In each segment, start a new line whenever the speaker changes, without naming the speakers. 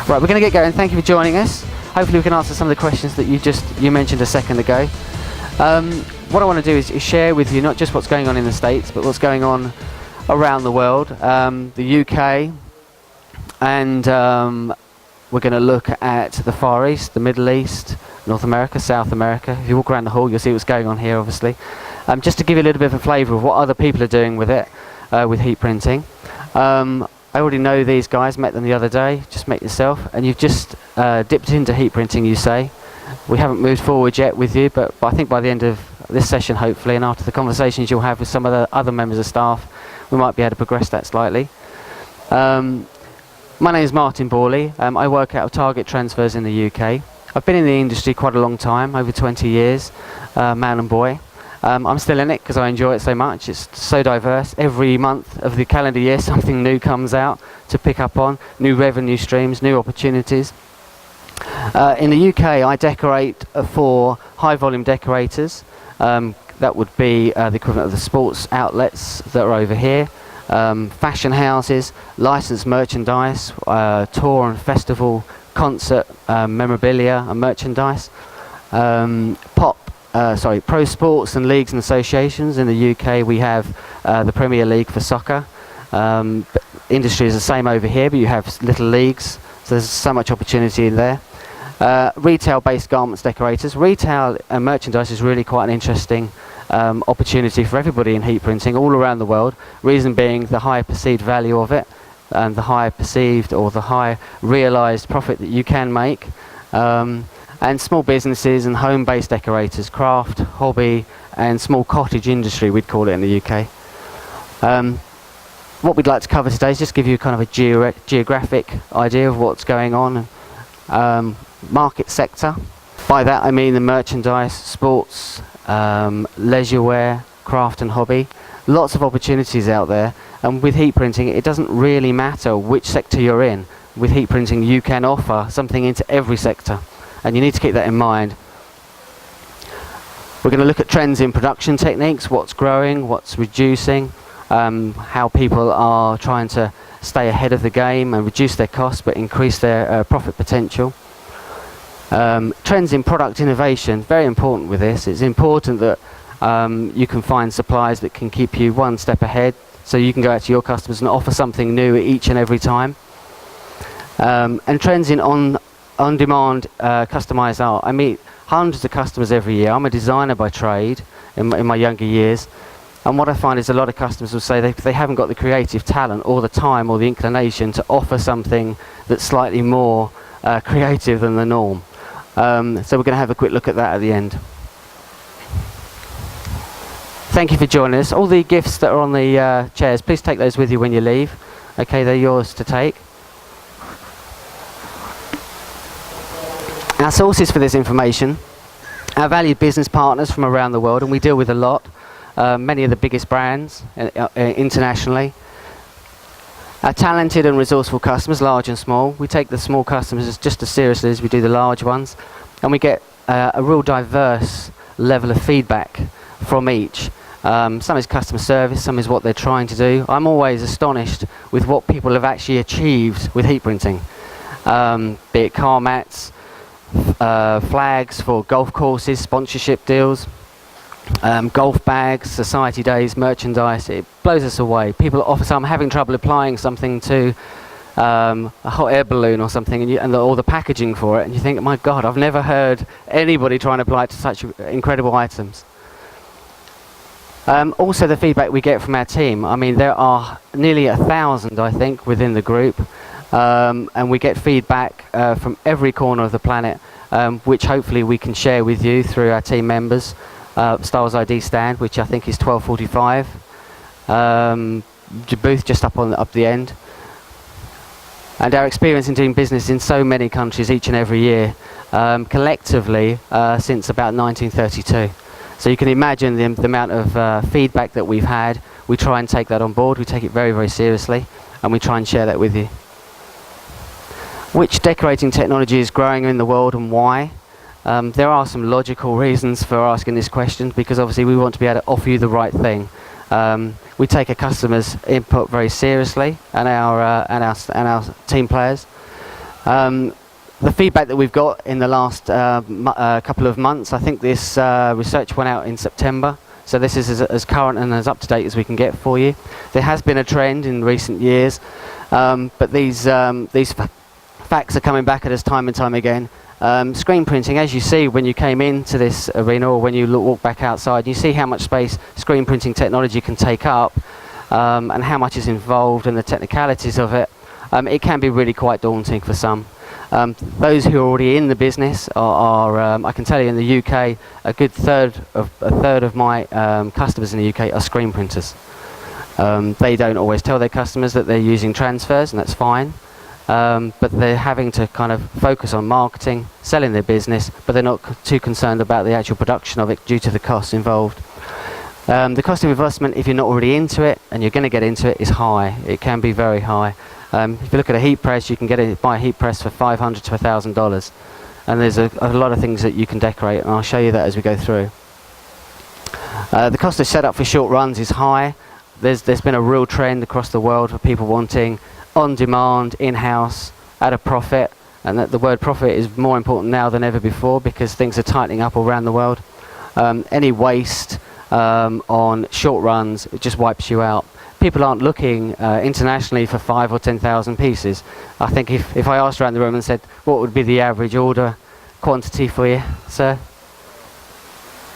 Right, we're going to get going. Thank you for joining us. Hopefully we can answer some of the questions that you mentioned a second ago. What I want to do is share with you not just what's going on in the States, but what's going on around the world, the UK, and we're going to look at the Far East, the Middle East, North America, South America. If you walk around the hall, you'll see what's going on here, obviously. Just to give you a little bit of a flavour of what other people are doing with it, with heat printing. I already know these guys, met them the other day. Just met yourself, and you've just dipped into heat printing, you say. We haven't moved forward yet with you, but I think by the end of this session, hopefully, and after the conversations you'll have with some of the other members of staff, we might be able to progress that slightly. My name is Martin Borley. I work out of Target Transfers in the UK. I've been in the industry quite a long time, over 20 years, man and boy. I'm still in it because I enjoy it so much. It's so diverse. Every month of the calendar year something new comes out to pick up on, new revenue streams, new opportunities. In the UK I decorate for high volume decorators. That would be the equivalent of the sports outlets that are over here, fashion houses, licensed merchandise, tour and festival, concert memorabilia and merchandise, pro sports and leagues and associations. In the UK we have the Premier League for soccer. Industry is the same over here, but you have little leagues, so there's so much opportunity in there. Retail-based garments decorators. Retail and merchandise is really quite an interesting opportunity for everybody in heat printing all around the world. Reason being the high perceived value of it, and the high perceived or the high realised profit that you can make. And small businesses and home-based decorators, craft, hobby, and small cottage industry, we'd call it in the UK. What we'd like to cover today is just give you kind of a geographic idea of what's going on. Market sector. By that I mean the merchandise, sports, leisure wear, craft and hobby. Lots of opportunities out there, and with heat printing it doesn't really matter which sector you're in. With heat printing you can offer something into every sector, and you need to keep that in mind. We're going to look at trends in production techniques, what's growing, what's reducing, how people are trying to stay ahead of the game and reduce their costs but increase their profit potential. Trends in product innovation, very important with this. It's important that you can find suppliers that can keep you one step ahead, so you can go out to your customers and offer something new each and every time. And trends in on-demand customised art. I meet hundreds of customers every year. I'm a designer by trade in my younger years, and what I find is a lot of customers will say they haven't got the creative talent or the time or the inclination to offer something that's slightly more creative than the norm. So we're going to have a quick look at that at the end. Thank you for joining us. All the gifts that are on the chairs, please take those with you when you leave. Okay, they're yours to take. Our sources for this information, our valued business partners from around the world, and we deal with a lot, many of the biggest brands internationally. Our talented and resourceful customers, large and small. We take the small customers just as seriously as we do the large ones, and we get a real diverse level of feedback from each. Some is customer service, some is what they're trying to do. I'm always astonished with what people have actually achieved with heat printing, be it car mats, flags for golf courses, sponsorship deals, golf bags, society days, merchandise. It blows us away. People offer I'm having trouble applying something to a hot air balloon or something, and all the packaging for it, and you think, my God, I've never heard anybody trying to apply it to such incredible items. Also the feedback we get from our team. I mean, there are nearly 1,000, I think, within the group. And we get feedback from every corner of the planet, which hopefully we can share with you through our team members. Stahls ID stand, which I think is 1245. Booth just up the end. And our experience in doing business in so many countries each and every year, collectively since about 1932. So you can imagine the amount of feedback that we've had. We try and take that on board. We take it very, very seriously, and we try and share that with you. Which decorating technology is growing in the world and why? There are some logical reasons for asking this question, because obviously we want to be able to offer you the right thing. We take a customer's input very seriously, and our team players. The feedback that we've got in the last couple of months, I think this research went out in September, so this is as current and as up to date as we can get for you. There has been a trend in recent years, but these facts are coming back at us time and time again. Screen printing, as you see when you came into this arena or when you walk back outside, you see how much space screen printing technology can take up, and how much is involved and the technicalities of it. It can be really quite daunting for some. Those who are already in the business are I can tell you in the UK, a third of my customers in the UK are screen printers. They don't always tell their customers that they're using transfers, and that's fine. But they're having to kind of focus on marketing, selling their business, but they're not too concerned about the actual production of it due to the costs involved. The cost of investment, if you're not already into it and you're going to get into it, is high. It can be very high. If you look at a heat press, you can buy a heat press for $500 to $1,000, and there's a lot of things that you can decorate, and I'll show you that as we go through. The cost of setup for short runs is high. There's been a real trend across the world for people wanting on-demand, in-house, at a profit, and that the word profit is more important now than ever before because things are tightening up all around the world. Any waste on short runs, it just wipes you out. People aren't looking internationally for 5,000 or 10,000 pieces. I think if I asked around the room and said, what would be the average order quantity for you, sir?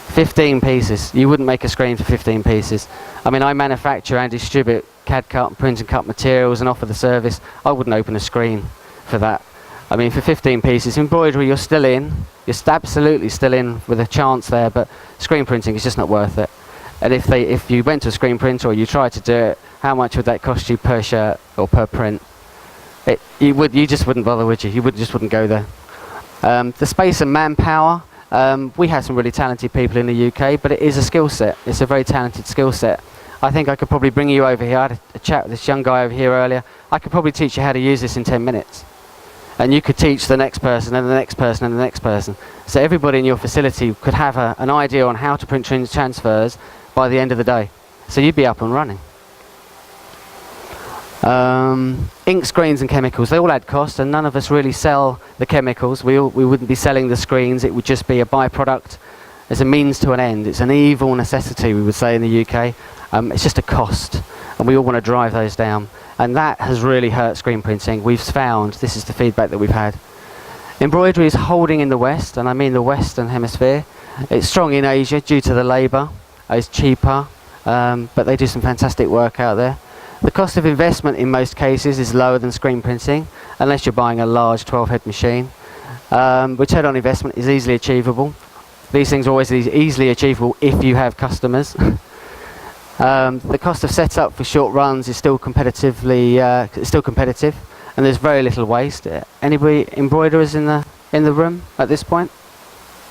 15 pieces. You wouldn't make a screen for 15 pieces. I mean, I manufacture and distribute CAD-CUT, print and cut materials and offer the service. I wouldn't open a screen for that. I mean, for 15 pieces, embroidery you're still in. You're absolutely still in with a chance there, but screen printing is just not worth it. And if you went to a screen printer or you tried to do it, how much would that cost you per shirt or per print? You just wouldn't bother, would you? You just wouldn't go there. The space and manpower, we have some really talented people in the UK, but it is a skill set. It's a very talented skill set. I think I could probably bring you over here. I had a chat with this young guy over here earlier. I could probably teach you how to use this in 10 minutes. And you could teach the next person and the next person and the next person. So everybody in your facility could have an idea on how to print transfers by the end of the day. So you'd be up and running. Ink, screens and chemicals, they all add cost, and none of us really sell the chemicals. We wouldn't be selling the screens. It would just be a byproduct. It's a means to an end. It's an evil necessity, we would say in the UK. It's just a cost, and we all want to drive those down. And that has really hurt screen printing. We've found, this is the feedback that we've had. Embroidery is holding in the West, and I mean the Western Hemisphere. It's strong in Asia due to the labour. It's cheaper, but they do some fantastic work out there. The cost of investment in most cases is lower than screen printing, unless you're buying a large 12-head machine. Return on investment is easily achievable. These things are always easily achievable if you have customers. The cost of setup for short runs is still competitive, and there's very little waste. Anybody embroiderers in the room at this point?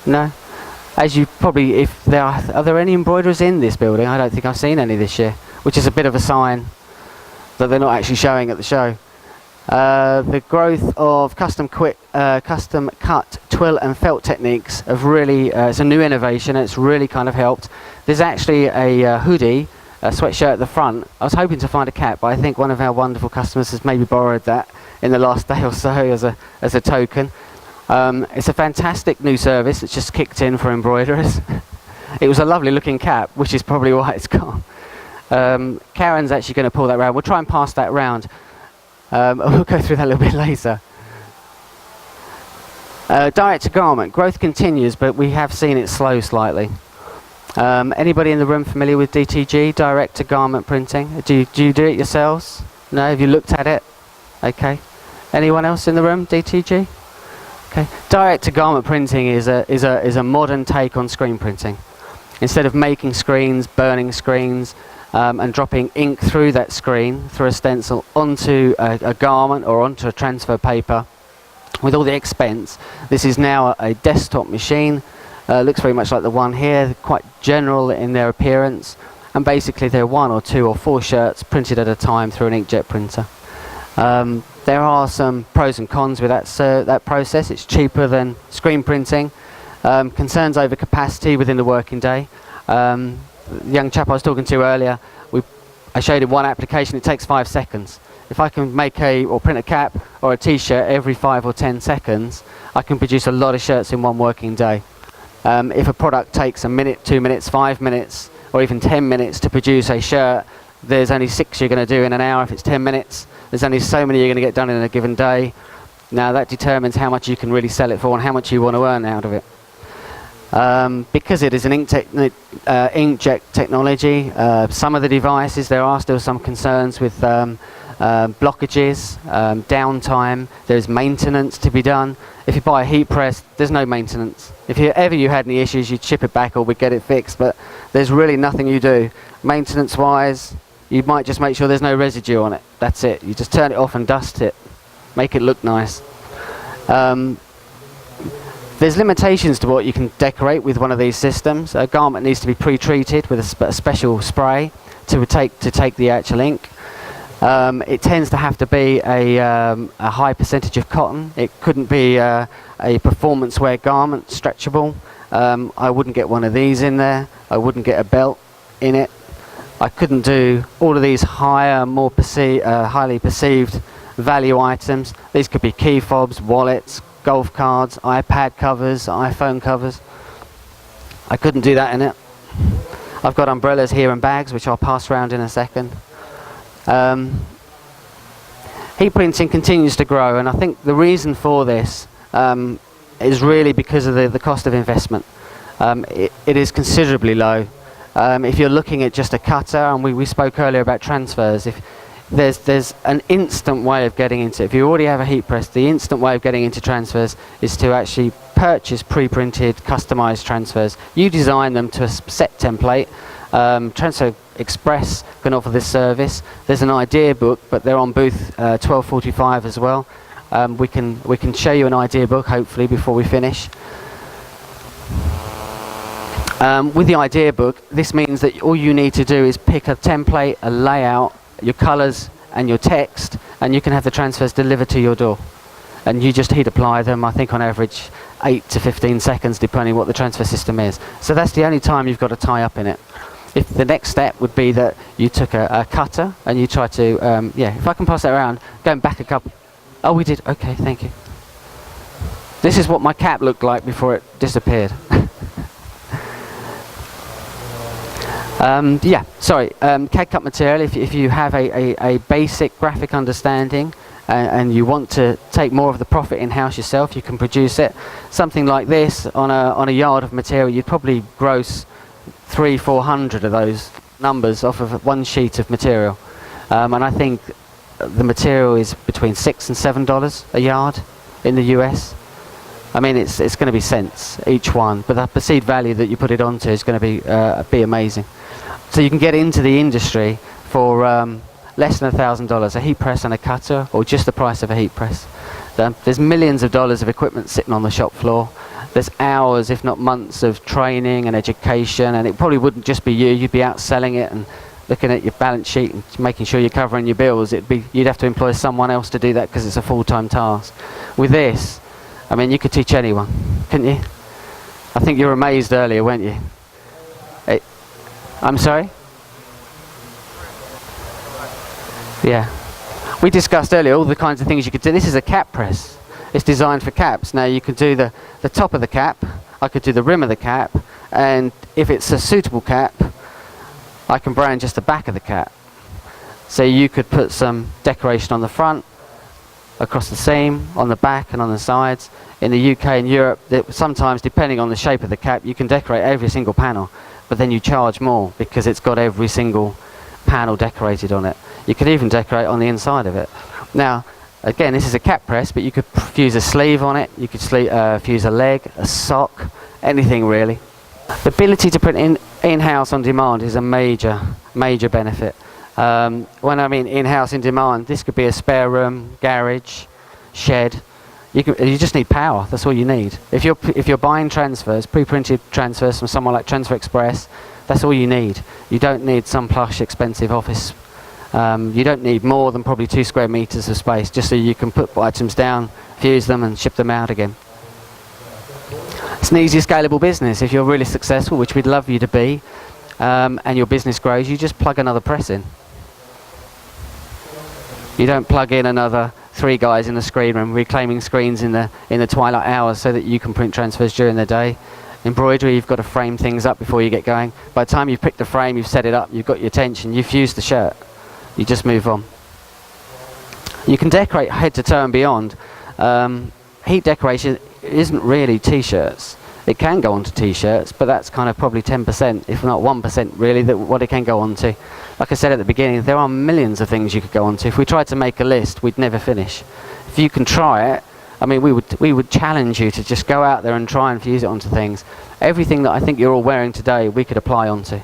No. As you probably, if there are there any embroiderers in this building? I don't think I've seen any this year, which is a bit of a sign that they're not actually showing at the show. The growth of custom cut twill and felt techniques have really, it's a new innovation, and it's really kind of helped. There's actually a hoodie, a sweatshirt at the front. I was hoping to find a cap, but I think one of our wonderful customers has maybe borrowed that in the last day or so as a token. It's a fantastic new service that's just kicked in for embroiderers. It was a lovely looking cap, which is probably why it's gone. Karen's actually going to pull that round. We'll try and pass that round. We'll go through that a little bit later. Direct to garment. Growth continues, but we have seen it slow slightly. Anybody in the room familiar with DTG, direct to garment printing? Do you do it yourselves? No? Have you looked at it? Okay. Anyone else in the room, DTG? Okay. Direct to garment printing is a modern take on screen printing. Instead of making screens, burning screens, and dropping ink through that screen, through a stencil, onto a garment or onto a transfer paper, with all the expense, this is now a desktop machine. Looks very much like the one here, quite general in their appearance, and basically they're 1 or 2 or 4 shirts printed at a time through an inkjet printer. There are some pros and cons with that process. It's cheaper than screen printing. Concerns over capacity within the working day. The young chap I was talking to earlier, we I showed in one application, it takes 5 seconds. If I can make or print a cap or a t-shirt every 5 or 10 seconds, I can produce a lot of shirts in one working day. If a product takes a minute, 2 minutes, 5 minutes, or even 10 minutes to produce a shirt, there's only 6 you're going to do in an hour. If it's 10 minutes, there's only so many you're going to get done in a given day. Now that determines how much you can really sell it for and how much you want to earn out of it. Because it is an inkjet technology, some of the devices, there are still some concerns with blockages, downtime, there's maintenance to be done. If you buy a heat press, there's no maintenance. If ever you had any issues, you'd ship it back or we'd get it fixed, but there's really nothing you do. Maintenance wise, you might just make sure there's no residue on it. That's it. You just turn it off and dust it. Make it look nice. There's limitations to what you can decorate with one of these systems. A garment needs to be pre-treated with a special spray to take the actual ink. It tends to have to be a high percentage of cotton. It couldn't be a performance wear garment, stretchable. I wouldn't get one of these in there. I wouldn't get a belt in it. I couldn't do all of these higher, more highly perceived value items. These could be key fobs, wallets, golf cards, iPad covers, iPhone covers. I couldn't do that in it. I've got umbrellas here and bags, which I'll pass around in a second. Heat printing continues to grow, and I think the reason for this is really because of the cost of investment. It is considerably low. If you're looking at just a cutter, and we spoke earlier about transfers, if there's an instant way of getting into it. If you already have a heat press, the instant way of getting into transfers is to actually purchase pre-printed, customized transfers. You design them to a set template. Transfer Express can offer this service. There's an idea book, but they're on booth 1245 as well. We can show you an idea book hopefully before we finish. With the idea book, this means that all you need to do is pick a template, a layout, your colours and your text, and you can have the transfers delivered to your door. And you just heat apply them, I think on average 8 to 15 seconds depending what the transfer system is. So that's the only time you've got to tie up in it. If the next step would be that you took a cutter and you try to, yeah, if I can pass that around, going back a couple. Oh, we did, okay, thank you. This is what my cap looked like before it disappeared. Yeah, sorry, CAD-CUT material, if you have a basic graphic understanding and you want to take more of the profit in-house yourself, you can produce it. Something like this on a yard of material, you'd probably gross 300-400 of those numbers off of one sheet of material. And I think the material is between $6 and $7 a yard in the US. I mean, it's going to be cents each one, but the perceived value that you put it onto is going to be amazing. So you can get into the industry for less than $1,000, a heat press and a cutter, or just the price of a heat press. There's millions of dollars of equipment sitting on the shop floor. There's hours, if not months, of training and education, and it probably wouldn't just be you. You'd be out selling it and looking at your balance sheet and making sure you're covering your bills. You'd have to employ someone else to do that because it's a full-time task. With this, I mean, you could teach anyone, couldn't you? I think you were amazed earlier, weren't you? I'm sorry? Yeah. We discussed earlier all the kinds of things you could do. This is a cap press. It's designed for caps. Now you could do the top of the cap, I could do the rim of the cap, and if it's a suitable cap, I can brand just the back of the cap. So you could put some decoration on the front, across the seam, on the back and on the sides. In the UK and Europe, sometimes depending on the shape of the cap, you can decorate every single panel, but then you charge more because it's got every single panel decorated on it. You could even decorate on the inside of it. Now, again, this is a cap press, but you could fuse a sleeve on it, you could fuse a leg, a sock, anything really. The ability to print in-house on demand is a major benefit. When I mean in-house in demand, this could be a spare room, garage, shed. You just need power, that's all you need. If you're buying transfers, pre-printed transfers from someone like Transfer Express, that's all you need. You don't need some plush, expensive office. You don't need more than probably 2 square meters of space, just so you can put items down, fuse them and ship them out again. It's an easy, scalable business. If you're really successful, which we'd love you to be, and your business grows, you just plug another press in. You don't plug in another 3 guys in the screen room reclaiming screens in the twilight hours so that you can print transfers during the day. Embroidery, you've got to frame things up before you get going. By the time you've picked the frame, you've set it up, you've got your attention, you've fused the shirt, you just move on. You can decorate head to toe and beyond. Heat decoration isn't really t-shirts. It can go onto t-shirts, but that's kind of probably 10%, if not 1% really, what it can go onto. Like I said at the beginning, there are millions of things you could go onto. If we tried to make a list, we'd never finish. If you can try it, I mean, we would challenge you to just go out there and try and fuse it onto things. Everything that I think you're all wearing today, we could apply onto.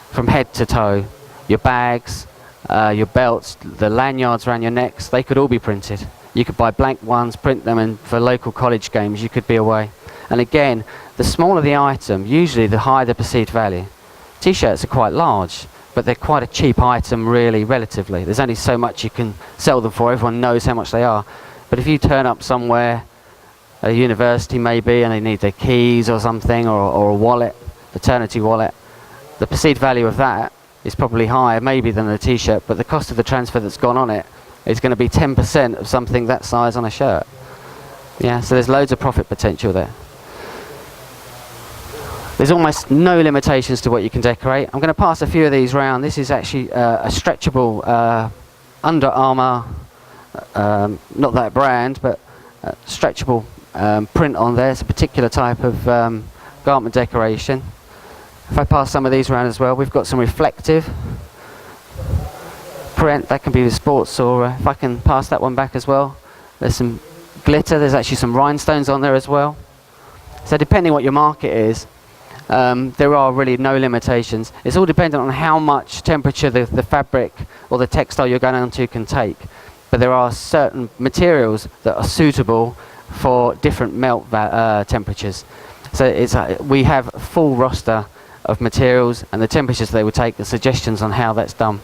From head to toe. Your bags, your belts, the lanyards around your necks, they could all be printed. You could buy blank ones, print them, and for local college games, you could be away. And again, the smaller the item, usually the higher the perceived value. T-shirts are quite large, but they're quite a cheap item really, relatively. There's only so much you can sell them for. Everyone knows how much they are. But if you turn up somewhere, a university maybe, and they need their keys or something, or a wallet, fraternity wallet, the perceived value of that is probably higher maybe than the t-shirt, but the cost of the transfer that's gone on it is going to be 10% of something that size on a shirt. Yeah, so there's loads of profit potential there. There's almost no limitations to what you can decorate. I'm going to pass a few of these round. This is actually a stretchable Under Armour, not that brand, but stretchable print on there. It's a particular type of garment decoration. If I pass some of these around as well, we've got some reflective print. That can be with sports, or if I can pass that one back as well. There's some glitter. There's actually some rhinestones on there as well. So depending what your market is, there are really no limitations. It's all dependent on how much temperature the fabric or the textile you're going onto can take. But there are certain materials that are suitable for different melt temperatures. So we have a full roster of materials and the temperatures they will take, the suggestions on how that's done.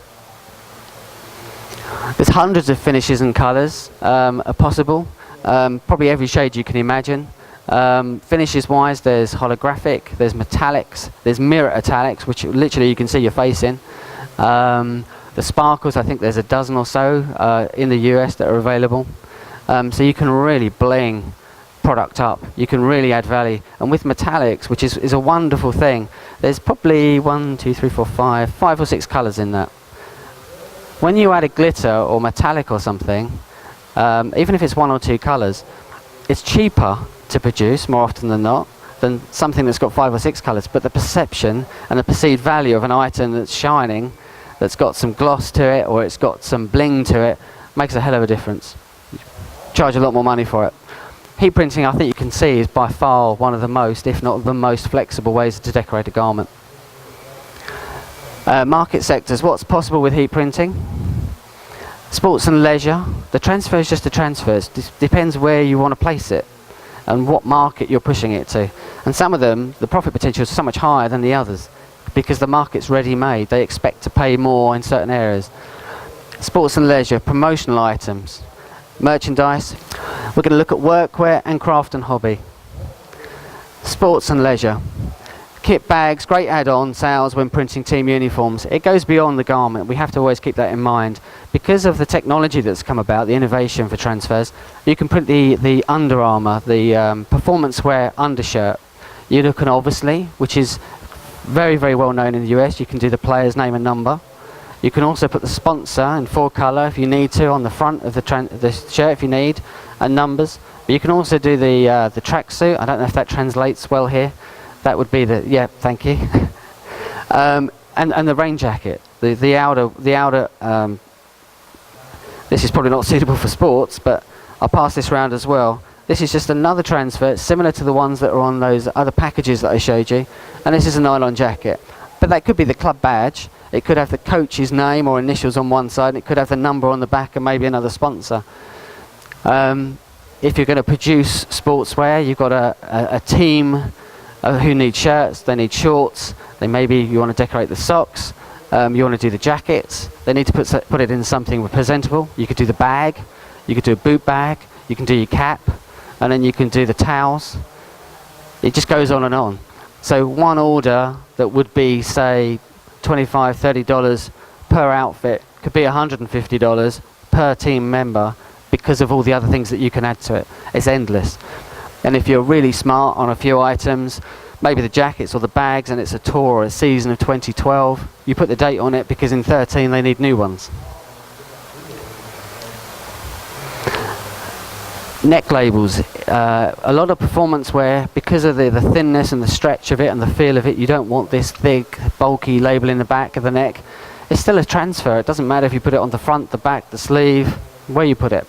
There's hundreds of finishes and colours are possible, probably every shade you can imagine. Finishes wise, there's holographic, there's metallics, there's mirror italics, which literally you can see your face in. The sparkles, I think there's a dozen or so in the US that are available. So you can really bling product up, you can really add value. And with metallics, which is a wonderful thing, there's probably 5 or 6 colours in that. When you add a glitter or metallic or something, even if it's 1 or 2 colours, it's cheaper to produce more often than not than something that's got 5 or 6 colours, but the perception and the perceived value of an item that's shining, that's got some gloss to it or it's got some bling to it, makes a hell of a difference. Charge a lot more money for it. Heat printing, I think you can see, is by far one of the most, if not the most flexible ways to decorate a garment. Market sectors, what's possible with heat printing? Sports and leisure. The transfer is just a transfer. It depends where you want to place it and what market you're pushing it to. And some of them, the profit potential is so much higher than the others because the market's ready-made. They expect to pay more in certain areas. Sports and leisure, promotional items, merchandise. We're going to look at workwear and craft and hobby. Sports and leisure. Kit bags, great add-on sales when printing team uniforms. It goes beyond the garment. We have to always keep that in mind. Because of the technology that's come about, the innovation for transfers, you can print the Under Armour, the performance wear undershirt. You can obviously, which is very, very well known in the US, you can do the player's name and number. You can also put the sponsor in 4 colour if you need to on the front of the shirt if you need, and numbers. But you can also do the tracksuit. I don't know if that translates well here. That would be yeah, thank you. And the rain jacket, the outer. This is probably not suitable for sports, but I'll pass this round as well. This is just another transfer, similar to the ones that are on those other packages that I showed you. And this is a nylon jacket, but that could be the club badge. It could have the coach's name or initials on one side, and it could have the number on the back and maybe another sponsor. If you're going to produce sportswear, you've got a team who need shirts, they need shorts, maybe you want to decorate the socks, you want to do the jackets, they need to put it in something presentable. You could do the bag, you could do a boot bag, you can do your cap, and then you can do the towels. It just goes on and on. So one order that would be, say, $25, $30 per outfit could be $150 per team member because of all the other things that you can add to it. It's endless. And if you're really smart on a few items, maybe the jackets or the bags, and it's a tour or a season of 2012, you put the date on it because in 13 they need new ones. Neck labels, a lot of performance wear, because of the thinness and the stretch of it and the feel of it, you don't want this thick, bulky label in the back of the neck. It's still a transfer. It doesn't matter if you put it on the front, the back, the sleeve, where you put it.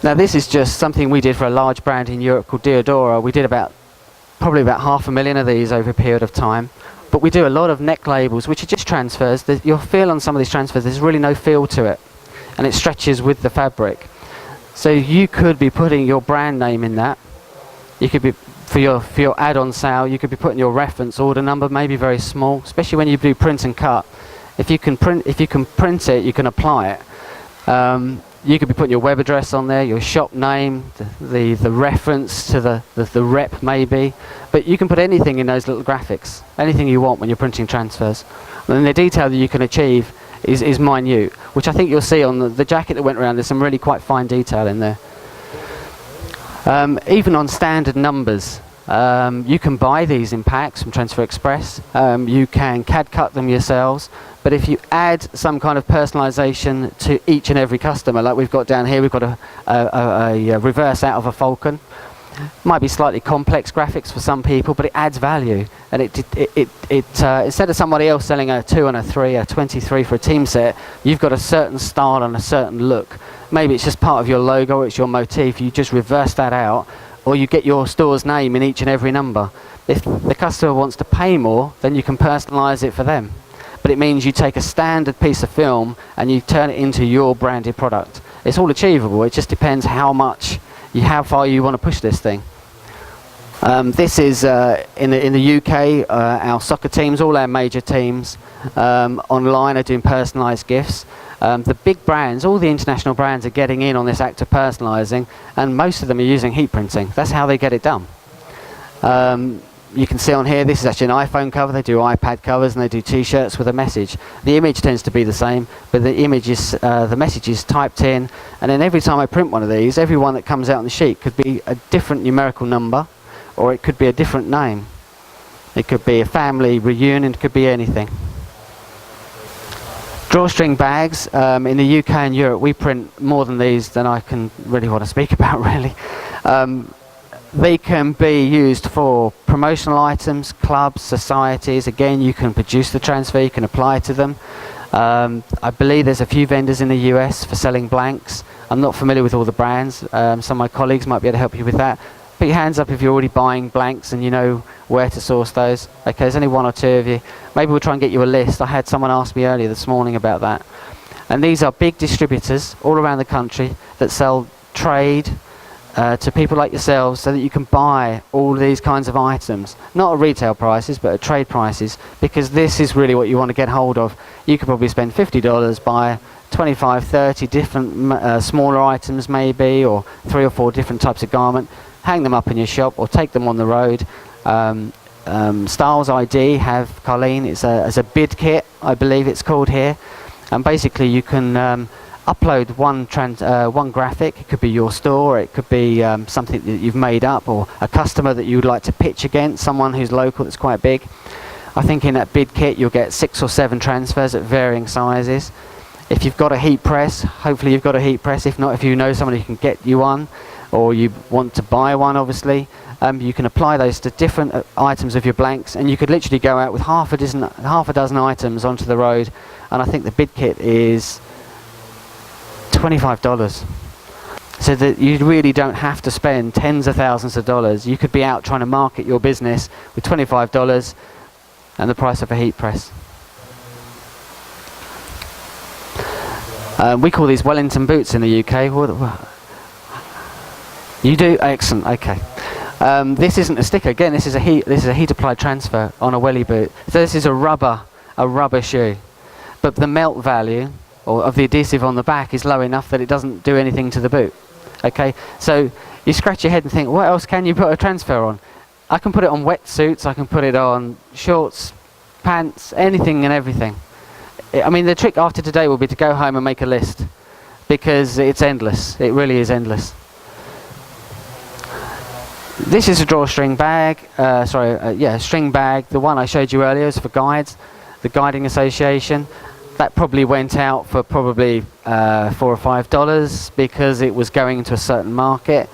Now this is just something we did for a large brand in Europe called Diodora. We did probably about 500,000 of these over a period of time. But we do a lot of neck labels, which are just transfers. You'll feel on some of these transfers, there's really no feel to it. And it stretches with the fabric. So you could be putting your brand name in that. You could be, for your add-on sale, you could be putting your reference order number, maybe very small, especially when you do print and cut. If you can print it, you can apply it. You could be putting your web address on there, your shop name, the reference to the rep maybe, but you can put anything in those little graphics, anything you want when you're printing transfers. And the detail that you can achieve is minute, which I think you'll see on the jacket that went around. There's some really quite fine detail in there. Even on standard numbers, you can buy these in packs from Transfer Express. You can CAD-CUT them yourselves, but if you add some kind of personalisation to each and every customer, like we've got down here, we've got a reverse out of a falcon. Might be slightly complex graphics for some people, but it adds value. And instead of somebody else selling a 2 and a 3, a 23 for a team set, you've got a certain style and a certain look. Maybe it's just part of your logo, or it's your motif. You just reverse that out, or you get your store's name in each and every number. If the customer wants to pay more, then you can personalise it for them. But it means you take a standard piece of film and you turn it into your branded product. It's all achievable. It just depends how far you want to push this thing. This is in the UK, our soccer teams, all our major teams online are doing personalised gifts. The big brands, all the international brands are getting in on this act of personalising, and most of them are using heat printing. That's how they get it done. You can see on here, this is actually an iPhone cover. They do iPad covers and they do t-shirts with a message. The image tends to be the same, but the message is typed in, and then every time I print one of these, every one that comes out on the sheet could be a different numerical number, or it could be a different name. It could be a family reunion, it could be anything. Drawstring bags, in the UK and Europe, we print more than these than I can really want to speak about, really. They can be used for promotional items, clubs, societies. Again, you can produce the transfer, you can apply to them. I believe there's a few vendors in the US for selling blanks. I'm not familiar with all the brands. Some of my colleagues might be able to help you with that. Put your hands up if you're already buying blanks and you know where to source those. Okay, there's only one or two of you. Maybe we'll try and get you a list. I had someone ask me earlier this morning about that. And these are big distributors all around the country that sell trade to people like yourselves, so that you can buy all these kinds of items, not at retail prices but at trade prices, because this is really what you want to get hold of. You could probably spend $50, buy 25, 30 different smaller items maybe, or 3 or 4 different types of garment, hang them up in your shop or take them on the road. Stahls ID have, Colleen, it's a bid kit, I believe it's called here, and basically you can upload one graphic. It could be your store, it could be something that you've made up, or a customer that you would like to pitch against, someone who's local that's quite big. I think in that bid kit you'll get 6 or 7 transfers at varying sizes. If you've got a heat press, hopefully you've got a heat press. If not, if you know somebody who can get you one, or you want to buy one, obviously, you can apply those to different items of your blanks, and you could literally go out with half a dozen items onto the road. And I think the bid kit is $25, so that you really don't have to spend tens of thousands of dollars. You could be out trying to market your business with $25 and the price of a heat press. We call these Wellington boots in the UK. You do? Excellent. Okay. This isn't a sticker. Again, this is a heat applied transfer on a welly boot. So this is a rubber shoe, but the melt value of the adhesive on the back is low enough that it doesn't do anything to the boot. Okay, so you scratch your head and think, what else can you put a transfer on? I can put it on wetsuits, I can put it on shorts, pants, anything and everything. I mean, the trick after today will be to go home and make a list because it's endless. It really is endless. This is a drawstring bag, string bag. The one I showed you earlier is for guides, the Guiding Association. That probably went out for probably $4 or $5 because it was going into a certain market.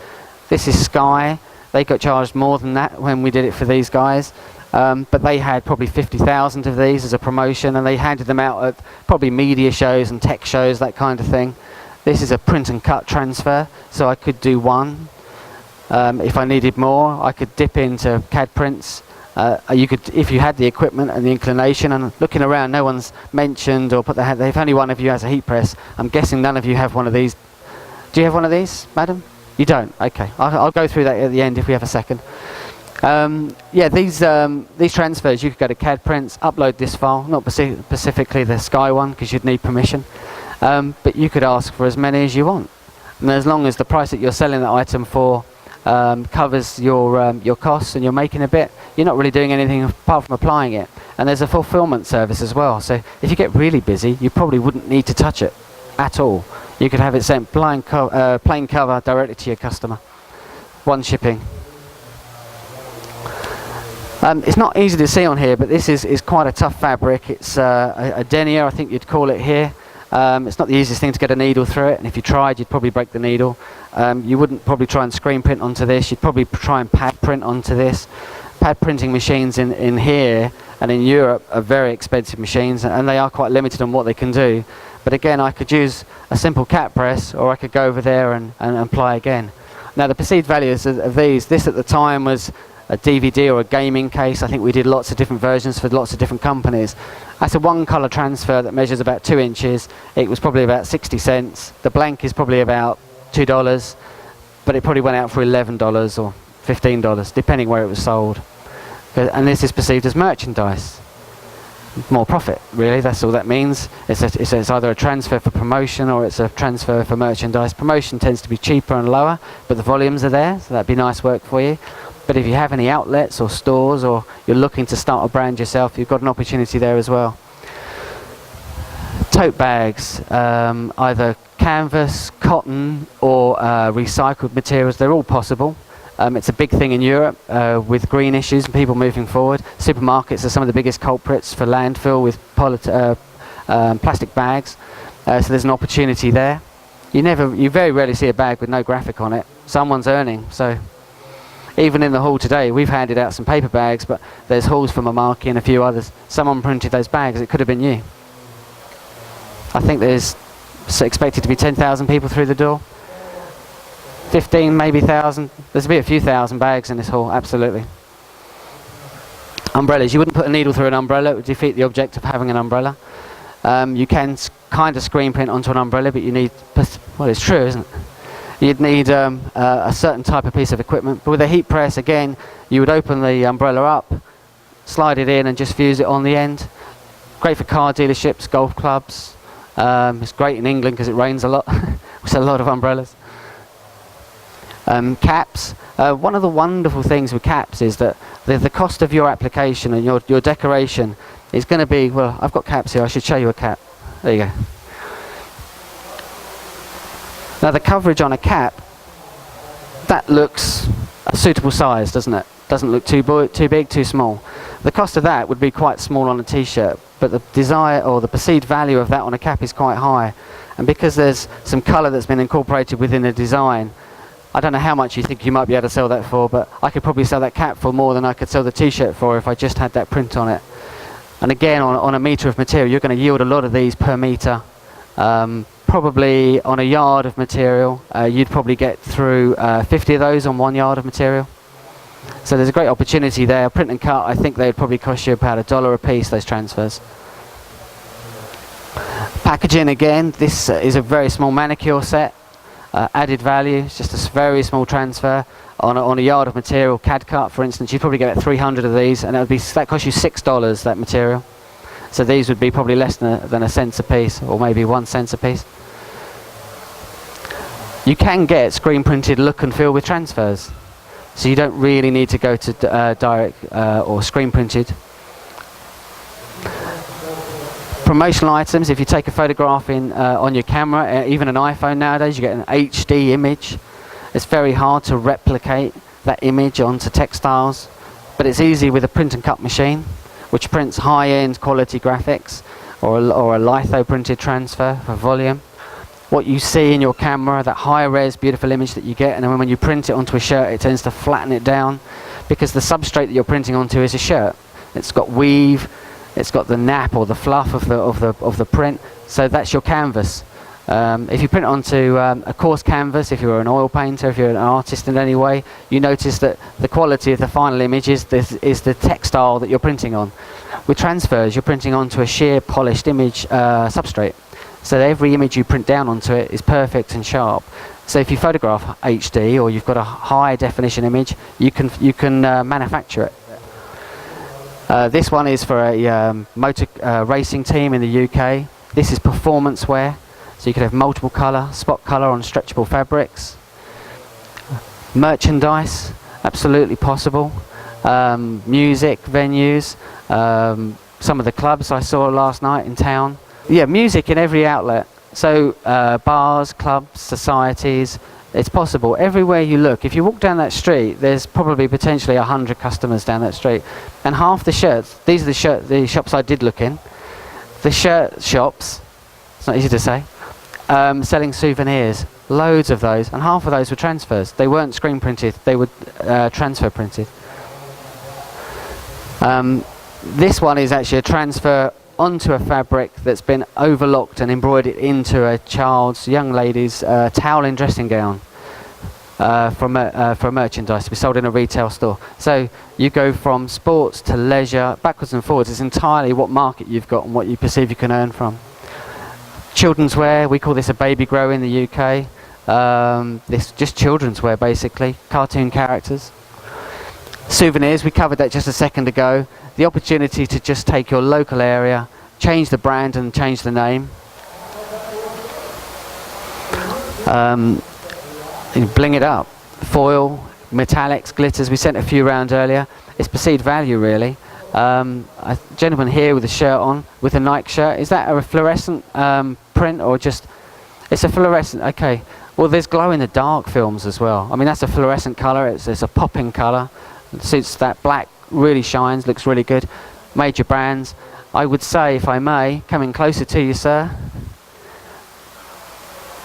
This is Sky. They got charged more than that when we did it for these guys. But they had probably 50,000 of these as a promotion, and they handed them out at probably media shows and tech shows, that kind of thing. This is a print and cut transfer, so I could do one. If I needed more, I could dip into CAD prints. You could, if you had the equipment and the inclination. And looking around, no one's mentioned or put their hand. If only one of you has a heat press, I'm guessing none of you have one of these. Do you have one of these, madam? You don't. Okay, I'll go through that at the end if we have a second. Yeah, these transfers, you could go to CAD prints, upload this file, not specifically the Sky one because you'd need permission, but you could ask for as many as you want, and as long as the price that you're selling that item for covers your costs and you're making a bit, you're not really doing anything apart from applying it. And there's a fulfillment service as well, so if you get really busy, you probably wouldn't need to touch it at all. You could have it sent plain cover directly to your customer, one shipping. It's not easy to see on here, but this is quite a tough fabric. It's a denier, I think you'd call it here. It's not the easiest thing to get a needle through it, and if you tried, you'd probably break the needle. You wouldn't probably try and screen print onto this. You'd probably try and pad print onto this. Pad printing machines in here and in Europe are very expensive machines, and they are quite limited on what they can do. But again, I could use a simple CAT press, or I could go over there and apply again. Now, the perceived values of these, this at the time was a DVD or a gaming case. I think we did lots of different versions for lots of different companies. That's a one colour transfer that measures about 2 inches. It was probably about 60 cents. The blank is probably about $2, but it probably went out for $11 or $15, depending where it was sold. And this is perceived as merchandise. More profit, really, that's all that means. It's either a transfer for promotion or it's a transfer for merchandise. Promotion tends to be cheaper and lower, but the volumes are there, so that'd be nice work for you. But if you have any outlets or stores, or you're looking to start a brand yourself, you've got an opportunity there as well. Tote bags, either canvas, cotton, or recycled materials, they're all possible. It's a big thing in Europe with green issues and people moving forward. Supermarkets are some of the biggest culprits for landfill with plastic bags, so there's an opportunity there. You very rarely see a bag with no graphic on it. Someone's earning, so. Even in the hall today, we've handed out some paper bags, but there's halls from Amaki and a few others. Someone printed those bags. It could have been you. I think there's expected to be 10,000 people through the door. 15, maybe 1,000. There's a few thousand bags in this hall, absolutely. Umbrellas. You wouldn't put a needle through an umbrella. It would defeat the object of having an umbrella. You can kind of screen print onto an umbrella, but you need... Well, it's true, isn't it? You'd need a certain type of piece of equipment. But with a heat press, again, you would open the umbrella up, slide it in and just fuse it on the end. Great for car dealerships, golf clubs. It's great in England because it rains a lot. There's a lot of umbrellas. Caps. One of the wonderful things with caps is that the cost of your application and your decoration is going to be, well, I've got caps here, I should show you a cap. There you go. Now the coverage on a cap, that looks a suitable size, doesn't it? Doesn't look too big, too small. The cost of that would be quite small on a t-shirt, but the desire or the perceived value of that on a cap is quite high. And because there's some colour that's been incorporated within the design, I don't know how much you think you might be able to sell that for, but I could probably sell that cap for more than I could sell the t-shirt for if I just had that print on it. And again, on a metre of material, you're going to yield a lot of these per metre. Probably on a yard of material, you'd probably get through 50 of those on 1 yard of material. So there's a great opportunity there. Print and cut, I think they'd probably cost you about $1 a piece, those transfers. Packaging, again, this is a very small manicure set. Added value, it's just a very small transfer. On a yard of material, CAD-CUT for instance, you'd probably get 300 of these, and that costs you $6, that material. So these would be probably less than a cent a piece, or maybe 1 cent a piece. You can get screen printed look and feel with transfers, so you don't really need to go to direct or screen printed. Promotional items, if you take a photograph on your camera, even an iPhone nowadays, you get an HD image. It's very hard to replicate that image onto textiles, but it's easy with a print and cut machine, which prints high-end quality graphics, or a litho printed transfer for volume. What you see in your camera, that high-res beautiful image that you get, and then when you print it onto a shirt, it tends to flatten it down, because the substrate that you're printing onto is a shirt. It's got weave, it's got the nap or the fluff of the print, so that's your canvas. If you print it onto a coarse canvas, if you're an oil painter, if you're an artist in any way, you notice that the quality of the final image is the textile that you're printing on. With transfers, you're printing onto a sheer polished image substrate. So every image you print down onto it is perfect and sharp. So if you photograph HD, or you've got a high definition image, you can manufacture it. This one is for a motor racing team in the UK. This is performance wear. So you could have multiple colour, spot colour on stretchable fabrics. Merchandise, absolutely possible. Music venues, some of the clubs I saw last night in town. Yeah, music in every outlet. So bars, clubs, societies, it's possible. Everywhere you look, if you walk down that street, there's probably potentially 100 customers down that street. And half the shirts, these are the shops I did look in. The shirt shops, it's not easy to say, selling souvenirs, loads of those, and half of those were transfers. They weren't screen printed, they were transfer printed. This one is actually a transfer onto a fabric that's been overlocked and embroidered into a young lady's towel and dressing gown for merchandise to be sold in a retail store. So you go from sports to leisure, backwards and forwards. It's entirely what market you've got and what you perceive you can earn from. Children's wear, we call this a baby grow in the UK. This just children's wear basically, cartoon characters. Souvenirs, we covered that just a second ago. The opportunity to just take your local area, change the brand and change the name. Bling it up. Foil, metallics, glitters, we sent a few round earlier. It's perceived value really. A gentleman here with a shirt on, with a Nike shirt. Is that a fluorescent print or just... It's a fluorescent, okay. Well, there's glow in the dark films as well. I mean, that's a fluorescent colour, it's a popping colour. It suits that black, really shines, looks really good. Major brands. I would say, if I may, coming closer to you, sir.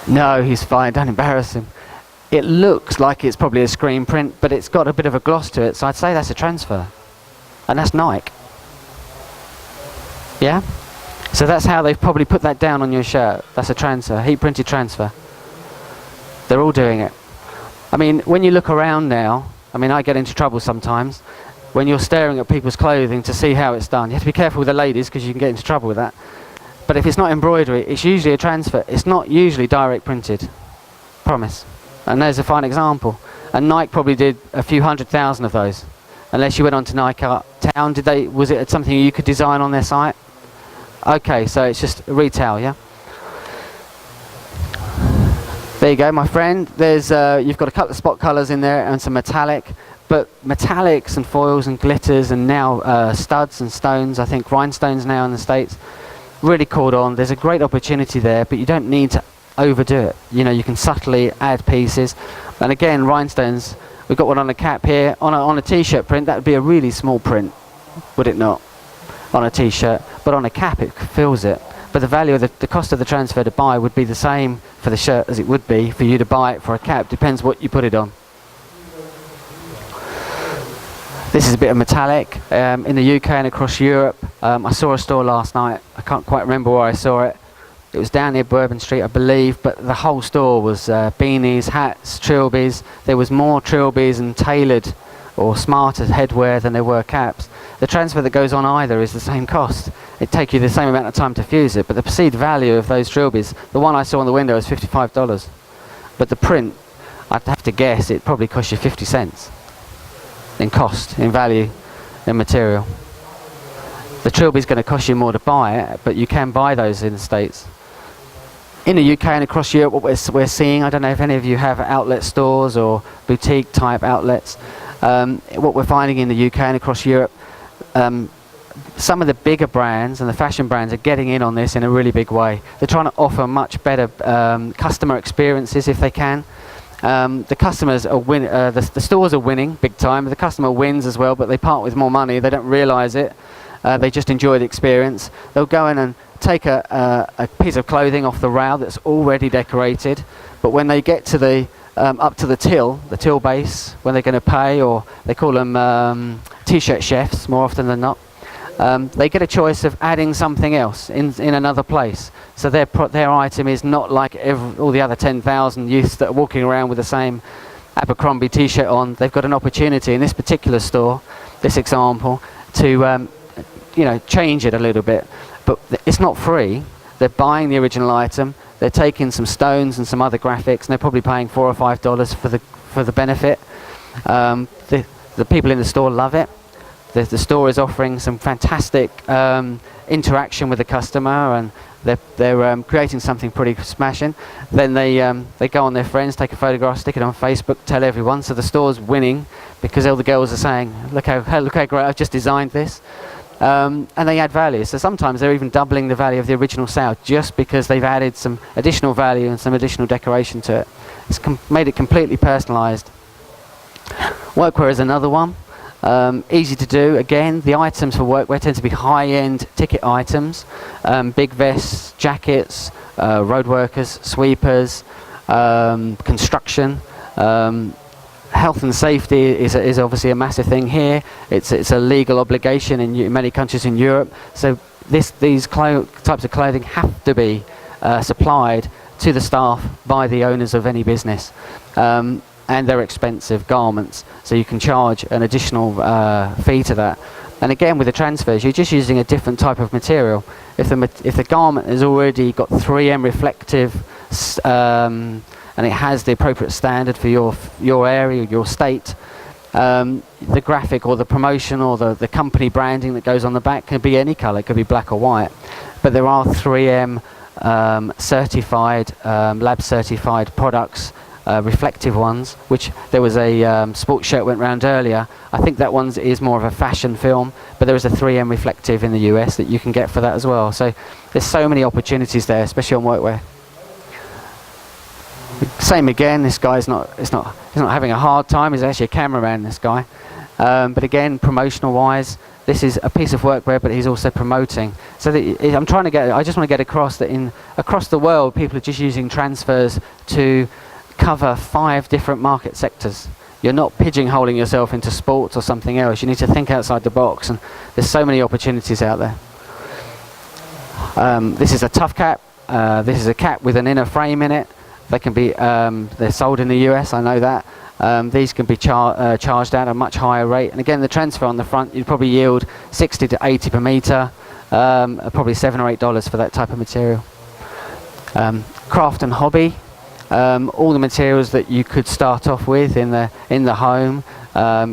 No, he's fine, don't embarrass him. It looks like it's probably a screen print, but it's got a bit of a gloss to it, so I'd say that's a transfer. And that's Nike. Yeah? So that's how they've probably put that down on your shirt. That's a transfer, heat printed transfer. They're all doing it. I mean, when you look around now, I mean, I get into trouble sometimes when you're staring at people's clothing to see how it's done. You have to be careful with the ladies because you can get into trouble with that. But if it's not embroidery, it's usually a transfer. It's not usually direct printed. Promise. And there's a fine example. And Nike probably did a few 100,000 of those. Unless you went on to Nike Town, was it something you could design on their site? Okay, so it's just retail, yeah? There you go, my friend. There's you've got a couple of spot colours in there and some metallic, but metallics and foils and glitters and now studs and stones, I think rhinestones now in the States, really caught on. There's a great opportunity there, but you don't need to overdo it. You know, you can subtly add pieces. And again, rhinestones, we've got one on a cap here. On a t-shirt print, that would be a really small print, would it not? On a t-shirt, but on a cap it fills it. But the value of the cost of the transfer to buy would be the same for the shirt as it would be for you to buy it for a cap. Depends what you put it on. This is a bit of metallic. In the UK and across Europe, I saw a store last night. I can't quite remember where I saw it. It was down near Bourbon Street, I believe, but the whole store was beanies, hats, trilbies. There was more trilbies and tailored or smarter headwear than there were caps. The transfer that goes on either is the same cost. It'd take you the same amount of time to fuse it, but the perceived value of those trilbies, the one I saw on the window was $55. But the print, I'd have to guess, it probably cost you 50 cents in cost, in value, in material. The trilby's going to cost you more to buy it, but you can buy those in the States. In the UK and across Europe, what we're seeing, I don't know if any of you have outlet stores or boutique type outlets, what we're finding in the UK and across Europe, some of the bigger brands and the fashion brands are getting in on this in a really big way. They're trying to offer much better customer experiences if they can. The customers are the stores are winning big time. The customer wins as well, but they part with more money. They don't realise it. They just enjoy the experience. They'll go in and take a piece of clothing off the rail that's already decorated, but when they get to the up to the till base, when they're going to pay, or they call them t-shirt chefs more often than not, they get a choice of adding something else in another place. So their item is not like all the other 10,000 youths that are walking around with the same Abercrombie t-shirt on. They've got an opportunity in this particular store, this example, to change it a little bit. But it's not free. They're buying the original item. They're taking some stones and some other graphics, and they're probably paying $4 or $5 for the benefit. The people in the store love it. The store is offering some fantastic interaction with the customer, and they're creating something pretty smashing. Then they go on their friends, take a photograph, stick it on Facebook, tell everyone. So the store's winning because all the girls are saying, look how great, I've just designed this. And they add value. So sometimes they're even doubling the value of the original sale just because they've added some additional value and some additional decoration to it. It's made it completely personalised. Workwear is another one. Easy to do. Again, the items for workwear tend to be high-end ticket items. Big vests, jackets, road workers, sweepers, construction. Health and safety is obviously a massive thing here. It's a legal obligation in many countries in Europe. So these types of clothing have to be supplied to the staff by the owners of any business. And they're expensive garments, so you can charge an additional fee to that. And again, with the transfers, you're just using a different type of material. If the garment has already got 3M reflective and it has the appropriate standard for your area, your state, the graphic or the promotion or the company branding that goes on the back can be any colour. It could be black or white, but there are 3M certified, lab certified products, reflective ones, which there was a sports shirt went round earlier. I think that one is more of a fashion film, but there is a 3M reflective in the US that you can get for that as well. So there's so many opportunities there, especially on workwear. Same again, this guy's not having a hard time. He's actually a cameraman, this guy. But again, promotional wise, this is a piece of workwear, but he's also promoting. So I just want to get across that across the world, people are just using transfers to cover 5 different market sectors. You're not pigeonholing yourself into sports or something else. You need to think outside the box, and there's so many opportunities out there. This is a tough cap. This is a cap with an inner frame in it. They can be, they're sold in the US, I know that. These can be charged at a much higher rate. And again, the transfer on the front, you'd probably yield 60 to 80 per metre, probably $7 or $8 for that type of material. Craft and hobby, all the materials that you could start off with in the home,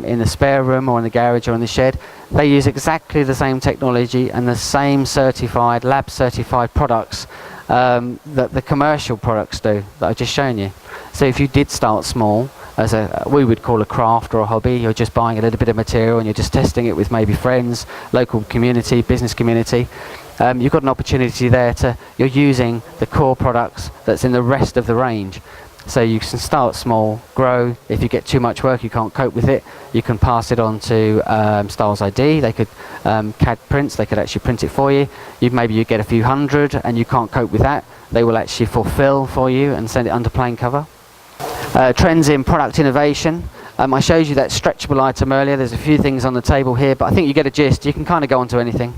in the spare room or in the garage or in the shed, they use exactly the same technology and the same certified, lab certified products that the commercial products do that I've just shown you. So if you did start small as we would call a craft or a hobby, you're just buying a little bit of material and you're just testing it with maybe friends, local community, business community, you've got an opportunity there you're using the core products that's in the rest of the range. So you can start small, grow. If you get too much work, you can't cope with it, you can pass it on to Stahls ID. They could CAD prints, they could actually print it for you. Maybe you get a few hundred and you can't cope with that. They will actually fulfill for you and send it under plain cover. Trends in product innovation. I showed you that stretchable item earlier. There's a few things on the table here, but I think you get a gist. You can kind of go onto anything.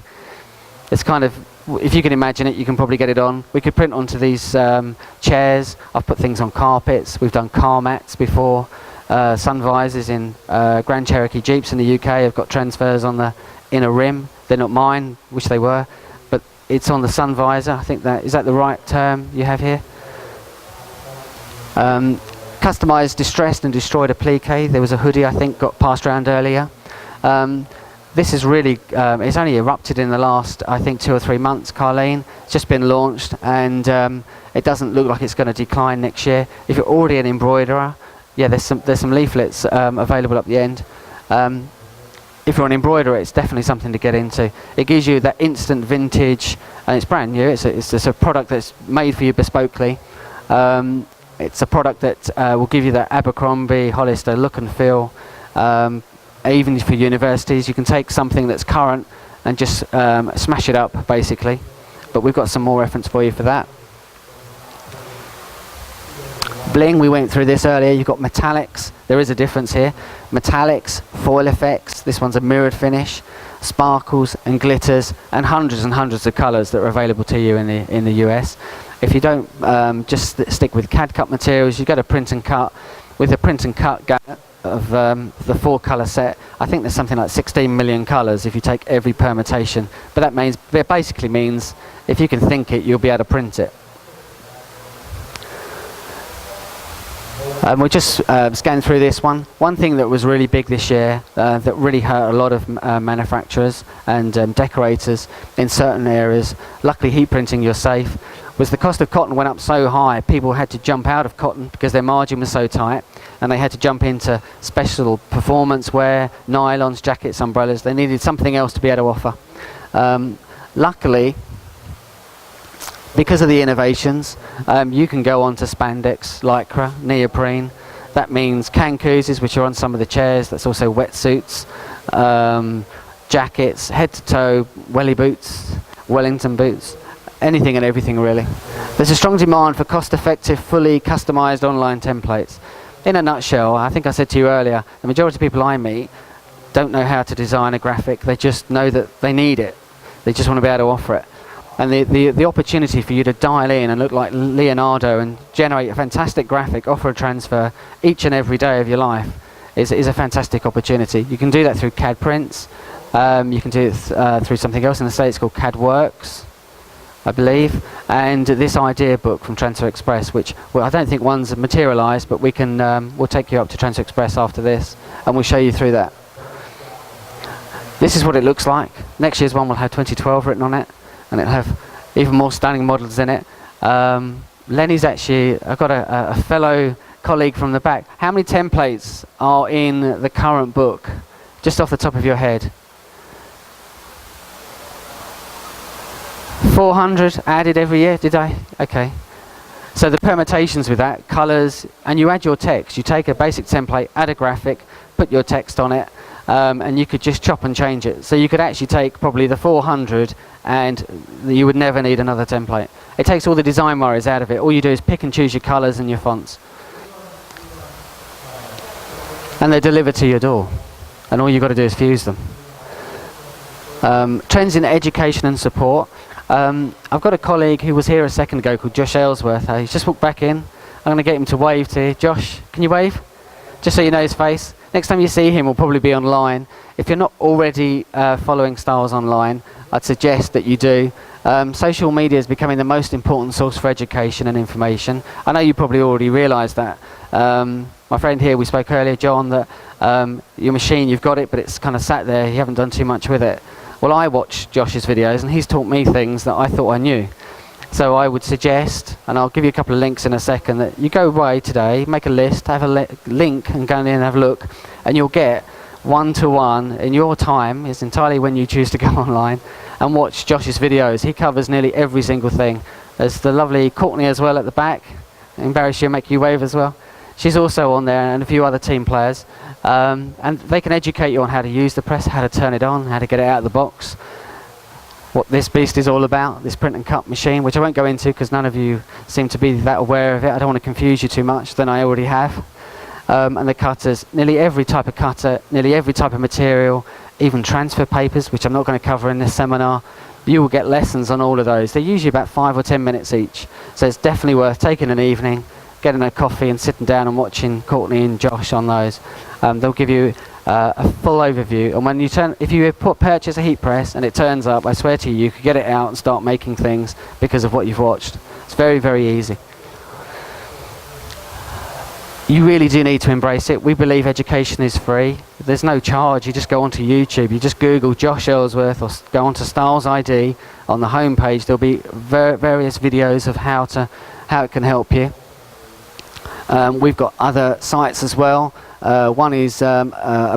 It's kind of, if you can imagine it, you can probably get it on. We could print onto these chairs. I've put things on carpets. We've done car mats before. Sun visors in Grand Cherokee Jeeps in the UK have got transfers on the inner rim. They're not mine, wish they were, but it's on the sun visor. I think is that the right term you have here? Customised, distressed and destroyed applique. There was a hoodie I think got passed around earlier. This is really, it's only erupted in the last, I think, 2 or 3 months, Carleen. It's just been launched, and it doesn't look like it's going to decline next year. If you're already an embroiderer, yeah, there's some leaflets available up the end. if you're an embroiderer, it's definitely something to get into. It gives you that instant vintage, and it's brand new. It's just a product that's made for you bespokely. It's a product that will give you that Abercrombie, Hollister look and feel. Even for universities, you can take something that's current and just smash it up, basically. But we've got some more reference for you for that. Bling, we went through this earlier. You've got metallics. There is a difference here. Metallics, foil effects. This one's a mirrored finish, sparkles and glitters, and hundreds of colours that are available to you in the US. If you don't just stick with CAD-CUT materials, you go to print and cut. With the print and cut of the 4-colour set, I think there's something like 16 million colours if you take every permutation. But that basically means if you can think it, you'll be able to print it. We'll just scan through this one. One thing that was really big this year that really hurt a lot of manufacturers and decorators in certain areas, luckily heat printing you're safe, was the cost of cotton went up so high, people had to jump out of cotton because their margin was so tight, and they had to jump into special performance wear, nylons, jackets, umbrellas. They needed something else to be able to offer. Luckily, because of the innovations, you can go on to spandex, lycra, neoprene. That means cancooses, which are on some of the chairs. That's also wetsuits, jackets, head to toe, welly boots, Wellington boots, anything and everything really. There's a strong demand for cost-effective, fully customized online templates. In a nutshell, I think I said to you earlier, the majority of people I meet don't know how to design a graphic. They just know that they need it. They just want to be able to offer it. And the opportunity for you to dial in and look like Leonardo and generate a fantastic graphic, offer a transfer each and every day of your life is a fantastic opportunity. You can do that through CAD prints. You can do it through something else in the States called CAD Works, I believe. And this idea book from Transfer Express, which, well, I don't think one's materialised, but we can, we'll take you up to Transfer Express after this and we'll show you through that. This is what it looks like. Next year's one will have 2012 written on it, and it'll have even more stunning models in it. Lenny's actually, I've got a fellow colleague from the back. How many templates are in the current book? Just off the top of your head. 400 added every year, did I? Okay. So the permutations with that, colours, and you add your text. You take a basic template, add a graphic, put your text on it, and you could just chop and change it. So you could actually take probably the 400 and you would never need another template. It takes all the design worries out of it. All you do is pick and choose your colours and your fonts. And they're delivered to your door. And all you've got to do is fuse them. Trends in education and support. I've got a colleague who was here a second ago called Josh Aylesworth. He's just walked back in. I'm going to get him to wave to you. Josh, can you wave? Just so you know his face. Next time you see him, will probably be online. If you're not already following Stahls online, I'd suggest that you do. Social media is becoming the most important source for education and information. I know you probably already realised that. My friend here, we spoke earlier, John, that your machine, you've got it, but it's kind of sat there. You haven't done too much with it. Well, I watch Josh's videos, and he's taught me things that I thought I knew. So I would suggest, and I'll give you a couple of links in a second, that you go away today, make a list, have a link, and go in and have a look, and you'll get one-to-one in your time. It's entirely when you choose to go online and watch Josh's videos. He covers nearly every single thing. There's the lovely Courtney as well at the back. Embarrass you, make you wave as well. She's also on there, and a few other team players. And they can educate you on how to use the press, how to turn it on, how to get it out of the box, what this beast is all about, this print and cut machine, which I won't go into because none of you seem to be that aware of it. I don't want to confuse you too much than I already have. And the cutters, nearly every type of cutter, nearly every type of material, even transfer papers, which I'm not going to cover in this seminar. You will get lessons on all of those. They're usually about 5 or 10 minutes each. So it's definitely worth taking an evening, getting a coffee and sitting down and watching Courtney and Josh on those. They'll give you a full overview. And when you if you purchase a heat press and it turns up, I swear to you, you could get it out and start making things because of what you've watched. It's very, very easy. You really do need to embrace it. We believe education is free. There's no charge. You just go onto YouTube. You just Google Josh Aylesworth or go onto Stahls ID. On the home page, there'll be various videos of how it can help you. We've got other sites as well. One is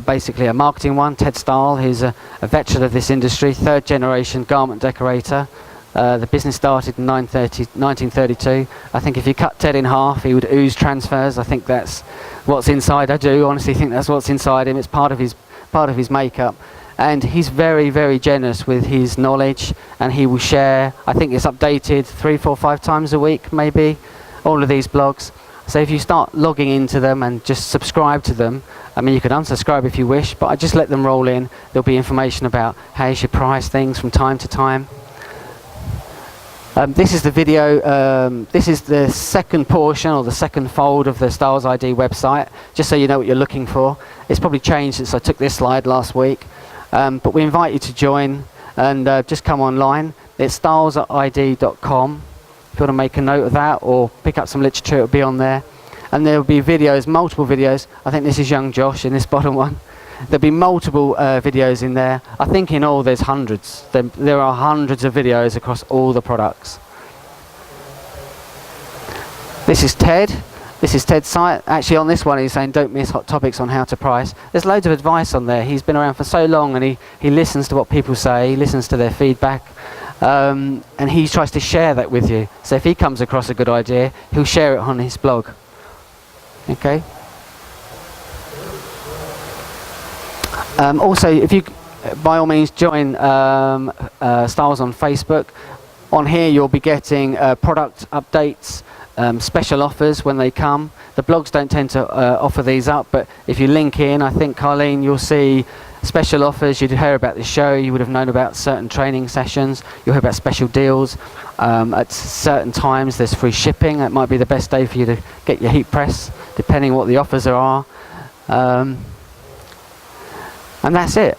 basically a marketing one, Ted Stahl, who's a veteran of this industry, third generation garment decorator. The business started in 1932. I think if you cut Ted in half, he would ooze transfers. I think that's what's inside. I do honestly think that's what's inside him. It's part of his makeup. And he's very, very generous with his knowledge, and he will share, I think it's updated 3, 4, 5 times a week maybe, all of these blogs. So if you start logging into them and just subscribe to them, I mean, you can unsubscribe if you wish, but I just let them roll in. There'll be information about how you should price things from time to time. This is the video, this is the second portion or the second fold of the Stahls ID website, just so you know what you're looking for. It's probably changed since I took this slide last week, but we invite you to join and just come online. It's stahlsid.com. If you want to make a note of that or pick up some literature, it'll be on there. And there will be videos, multiple videos. I think this is young Josh in this bottom one. There'll be multiple videos in there. I think in all there's hundreds. There are hundreds of videos across all the products. This is Ted. This is Ted's site. Actually on this one he's saying don't miss hot topics on how to price. There's loads of advice on there. He's been around for so long and he listens to what people say, he listens to their feedback. And he tries to share that with you. So if he comes across a good idea, he'll share it on his blog. Okay. Also, if you, by all means, join Stahls on Facebook. On here, you'll be getting product updates, special offers when they come. The blogs don't tend to offer these up, but if you link in, I think, Carleen, you'll see special offers. You'd hear about the show. You would have known about certain training sessions. You'll hear about special deals. At certain times, there's free shipping. That might be the best day for you to get your heat press, depending what the offers are. And that's it.